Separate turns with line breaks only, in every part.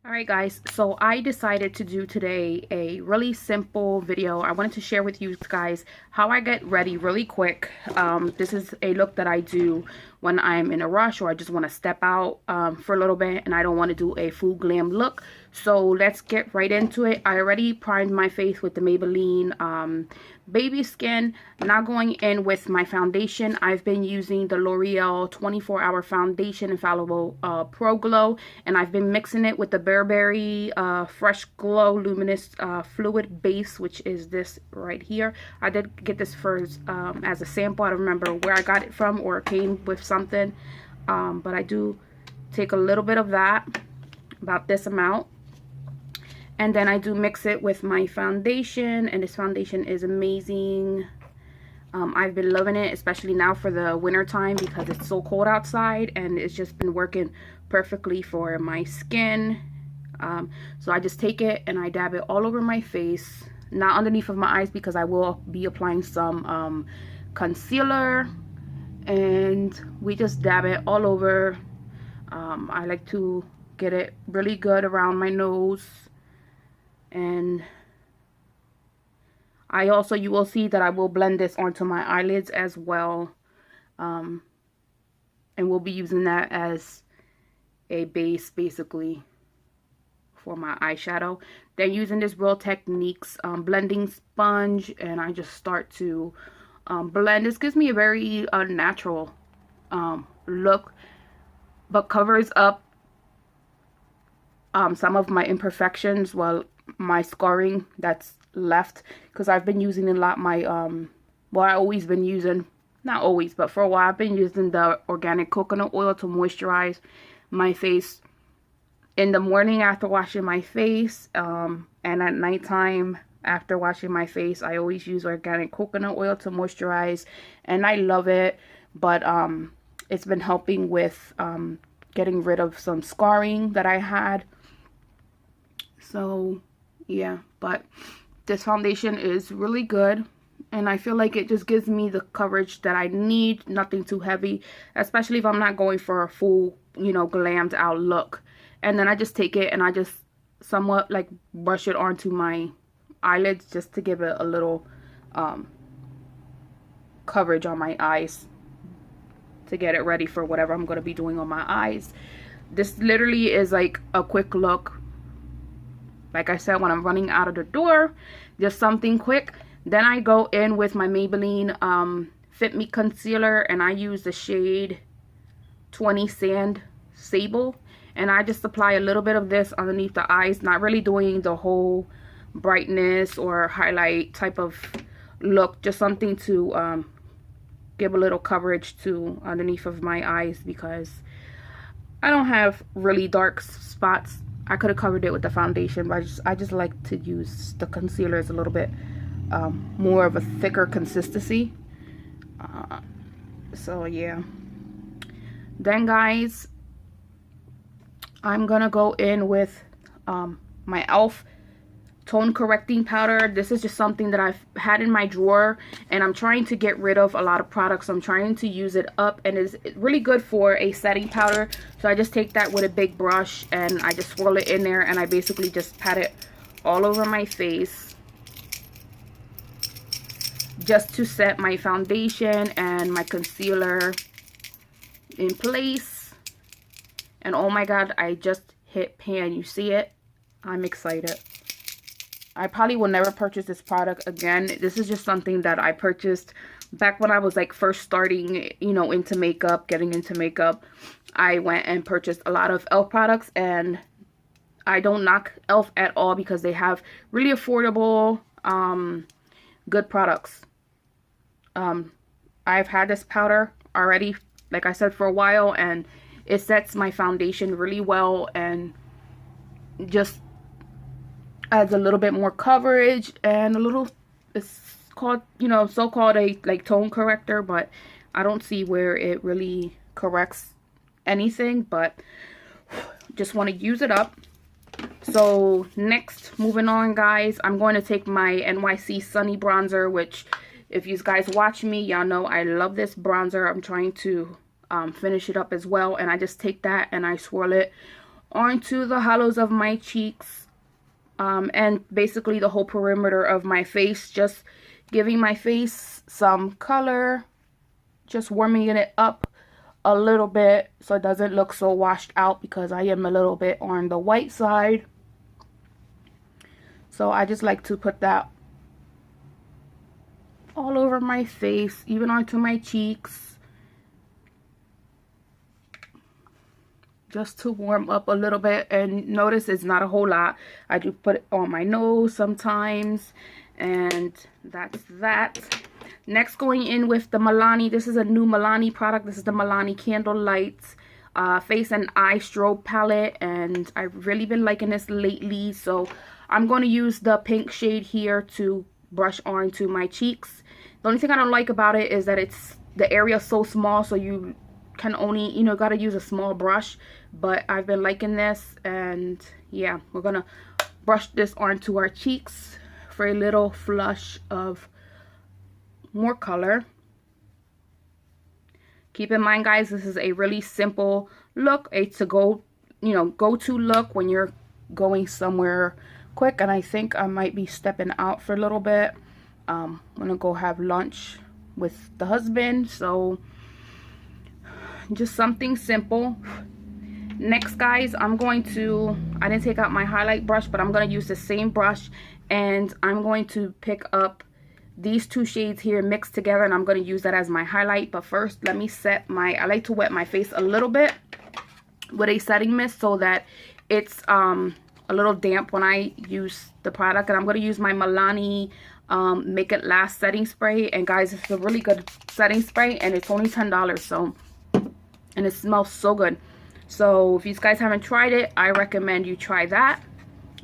Alright guys, so I decided to do today a really simple video. I wanted to share with you guys how I get ready really quick. This is a look that I do when I'm in a rush or I just want to step out for a little bit and I don't want to do a full glam look. So let's get right into it. I already primed my face with the Maybelline Baby Skin. Now going in with my foundation, I've been using the L'Oreal 24-Hour Foundation Infallible Pro Glow, and I've been mixing it with the Burberry Fresh Glow Luminous Fluid Base, which is this right here. I did get this first as a sample. I don't remember where I got it from or it came with something, but I do take a little bit of that, about this amount. And then I do mix it with my foundation, and this foundation is amazing. I've been loving it, especially now for the winter time because it's so cold outside, and it's just been working perfectly for my skin. So I just take it and I dab it all over my face, not underneath of my eyes because I will be applying some concealer, and we just dab it all over. I like to get it really good around my nose. And I also, you will see that I will blend this onto my eyelids as well, and we'll be using that as a base basically for my eyeshadow. Then using this Real Techniques blending sponge, and I just start to blend. This gives me a very natural look, but covers up some of my imperfections, well, my scarring that's left, because I've been using a lot my well, I always been using, not always, but for a while I've been using the organic coconut oil to moisturize my face in the morning after washing my face, and at nighttime after washing my face. I always use organic coconut oil to moisturize, and I love it. But it's been helping with getting rid of some scarring that I had. So yeah, but this foundation is really good, and I feel like it just gives me the coverage that I need. Nothing too heavy, especially if I'm not going for a full, you know, glammed out look. And then I just take it and I just somewhat like brush it onto my eyelids just to give it a little coverage on my eyes, to get it ready for whatever I'm going to be doing on my eyes. This literally is like a quick look. Like I said, when I'm running out of the door, just something quick. Then I go in with my Maybelline Fit Me Concealer, and I use the shade 20 Sand Sable. And I just apply a little bit of this underneath the eyes, not really doing the whole brightness or highlight type of look. Just something to give a little coverage to underneath of my eyes, because I don't have really dark spots. I could have covered it with the foundation, but I just like to use the concealer as a little bit more of a thicker consistency. So yeah. Then guys, I'm gonna go in with my e.l.f. tone correcting powder. This is just something that I've had in my drawer, and I'm trying to get rid of a lot of products. I'm trying to use it up, and it's really good for a setting powder. So I just take that with a big brush and I just swirl it in there, and I basically just pat it all over my face just to set my foundation and my concealer in place. And oh my god, I just hit pan. You see it? I'm excited. I probably will never purchase this product again. This is just something that I purchased back when I was like first starting, you know, into makeup, getting into makeup. I went and purchased a lot of e.l.f. products, and I don't knock e.l.f. at all because they have really affordable, good products. I've had this powder already, like I said, for a while, and it sets my foundation really well and just adds a little bit more coverage and a little, it's called, you know, so-called a like tone corrector, but I don't see where it really corrects anything, but just want to use it up. So next, moving on guys, I'm going to take my NYC Sunny Bronzer, which if you guys watch me, y'all know I love this bronzer. I'm trying to finish it up as well, and I just take that and I swirl it onto the hollows of my cheeks, and basically the whole perimeter of my face, just giving my face some color, just warming it up a little bit so it doesn't look so washed out, because I am a little bit on the white side. So I just like to put that all over my face, even onto my cheeks, just to warm up a little bit. And notice it's not a whole lot. I do put it on my nose sometimes, and that's that. Next, going in with the Milani. This is a new Milani product. This is the Milani Candlelight Face and Eye Strobe Palette, and I've really been liking this lately. So I'm going to use the pink shade here to brush onto my cheeks. The only thing I don't like about it is that the area is so small, so you can only, you know, got to use a small brush. But I've been liking this, and yeah, we're going to brush this onto our cheeks for a little flush of more color. Keep in mind, guys, this is a really simple look, a go-to look when you're going somewhere quick. And I think I might be stepping out for a little bit. I'm gonna go have lunch with the husband, so just something simple. Next, guys, I didn't take out my highlight brush, but I'm gonna use the same brush, and I'm going to pick up these two shades here mixed together, and I'm going to use that as my highlight. But first, let me I like to wet my face a little bit with a setting mist so that it's a little damp when I use the product. And I'm going to use my Milani Make It Last setting spray. And guys, it's a really good setting spray, and it's only $10. So, and it smells so good. So if you guys haven't tried it, I recommend you try that.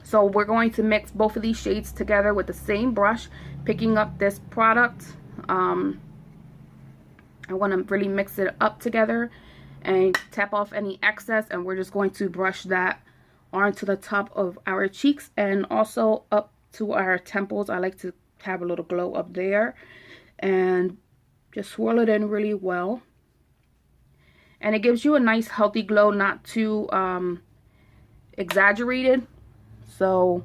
So we're going to mix both of these shades together with the same brush, picking up this product. I want to really mix it up together and tap off any excess, and we're just going to brush that onto the top of our cheeks and also up to our temples. I like to have a little glow up there, and just swirl it in really well. And it gives you a nice healthy glow, not too exaggerated. So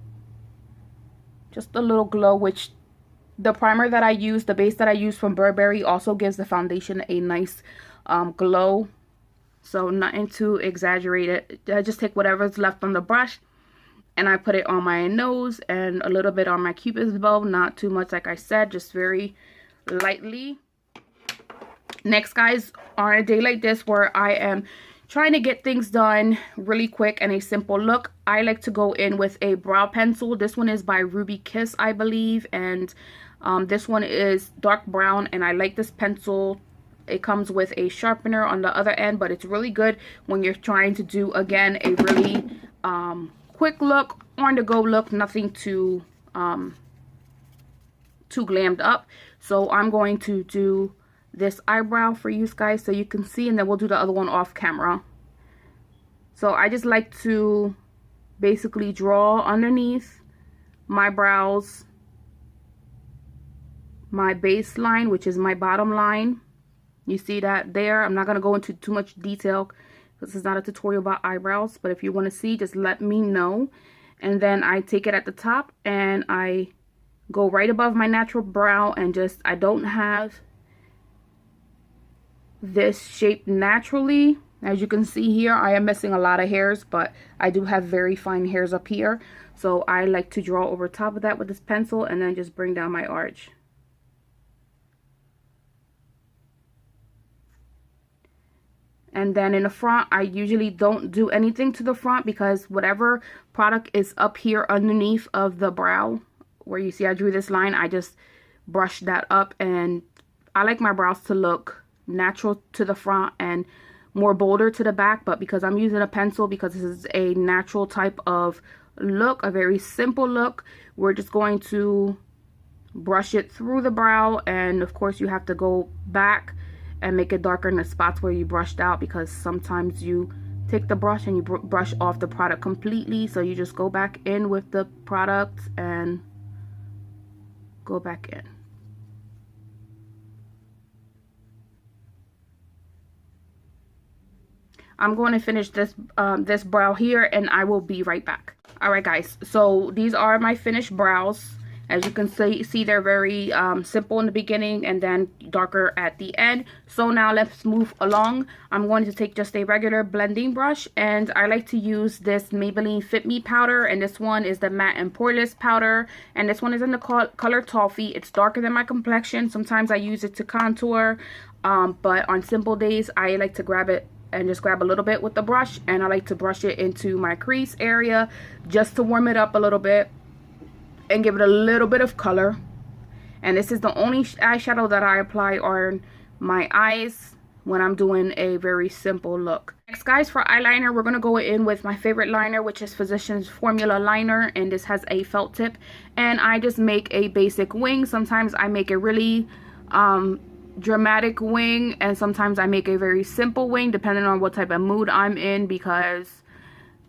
just a little glow, which the primer that I use, the base that I use from Burberry, also gives the foundation a nice glow. So nothing too exaggerated. I just take whatever's left on the brush and I put it on my nose and a little bit on my cupid's bow. Not too much, like I said, just very lightly. Next, guys, on a day like this where I am trying to get things done really quick and a simple look, I like to go in with a brow pencil. This one is by Ruby Kiss, I believe, and this one is dark brown, and I like this pencil. It comes with a sharpener on the other end, but it's really good when you're trying to do, again, a really quick look, on the go look, nothing too glammed up. So I'm going to do this eyebrow for you guys so you can see, and then we'll do the other one off camera. So I just like to basically draw underneath my brows my baseline, which is my bottom line. You see that there? I'm not going to go into too much detail because this is not a tutorial about eyebrows, but if you want to see, just let me know. And then I take it at the top and I go right above my natural brow, and just, I don't have this shape naturally. As you can see here, I am missing a lot of hairs, but I do have very fine hairs up here. So I like to draw over top of that with this pencil and then just bring down my arch. And then in the front, I usually don't do anything to the front because whatever product is up here underneath of the brow, where you see I drew this line, I just brush that up. And I like my brows to look natural to the front and more bolder to the back, but because I'm using a pencil, because this is a natural type of look, a very simple look, we're just going to brush it through the brow. And of course you have to go back and make it darker in the spots where you brushed out, because sometimes you take the brush and you brush off the product completely. So you just go back in with the product and go back in. I'm going to finish this this brow here, and I will be right back. All right, guys, so these are my finished brows. As you can see they're very simple in the beginning and then darker at the end. So now let's move along. I'm going to take just a regular blending brush, and I like to use this Maybelline Fit Me powder, and this one is the matte and poreless powder, and this one is in the color Toffee. It's darker than my complexion. Sometimes I use it to contour, but on simple days I like to grab it and just grab a little bit with the brush, and I like to brush it into my crease area just to warm it up a little bit and give it a little bit of color. And this is the only eyeshadow that I apply on my eyes when I'm doing a very simple look. Next, guys, for eyeliner, we're going to go in with my favorite liner, which is Physicians Formula liner, and this has a felt tip, and I just make a basic wing. Sometimes I make a really dramatic wing, and sometimes I make a very simple wing depending on what type of mood I'm in, because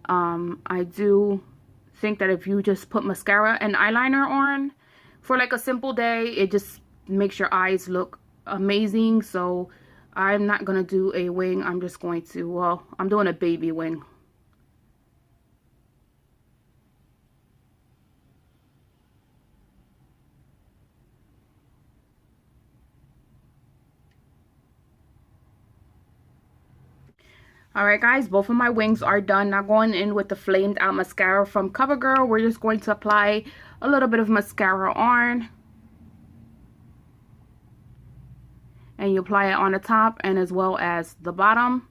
I do think that if you just put mascara and eyeliner on for like a simple day, it just makes your eyes look amazing. So I'm not gonna do a wing. I'm just going to, well, I'm doing a baby wing. Alright, guys, both of my wings are done. Now going in with the flamed out mascara from CoverGirl. We're just going to apply a little bit of mascara on. And you apply it on the top and as well as the bottom.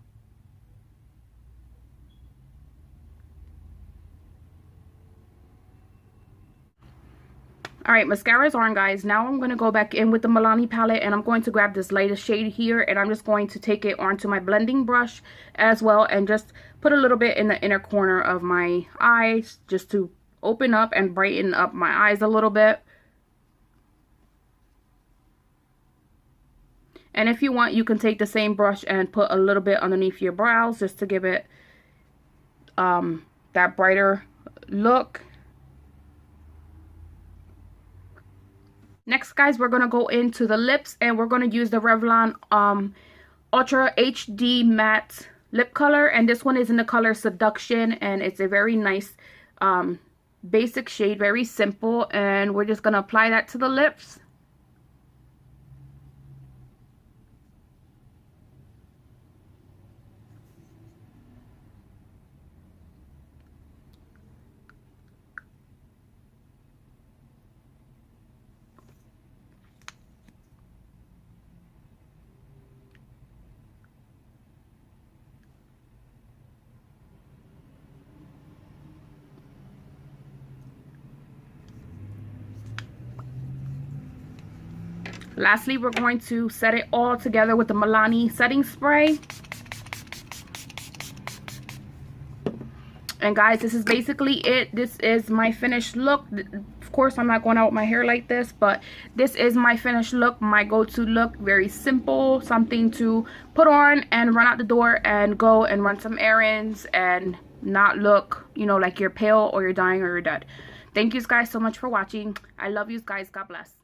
Alright, mascara is on, guys. Now I'm going to go back in with the Milani palette, and I'm going to grab this lightest shade here, and I'm just going to take it onto my blending brush as well and just put a little bit in the inner corner of my eyes just to open up and brighten up my eyes a little bit. And if you want, you can take the same brush and put a little bit underneath your brows just to give it that brighter look. Next, guys, we're going to go into the lips, and we're going to use the Revlon Ultra HD Matte Lip Color. And this one is in the color Seduction, and it's a very nice basic shade, very simple. And we're just going to apply that to the lips. Lastly, we're going to set it all together with the Milani setting spray. And guys, this is basically it. This is my finished look. Of course, I'm not going out with my hair like this, but this is my finished look, my go-to look. Very simple, something to put on and run out the door and go and run some errands and not look, you know, like you're pale or you're dying or you're dead. Thank you guys so much for watching. I love you guys. God bless.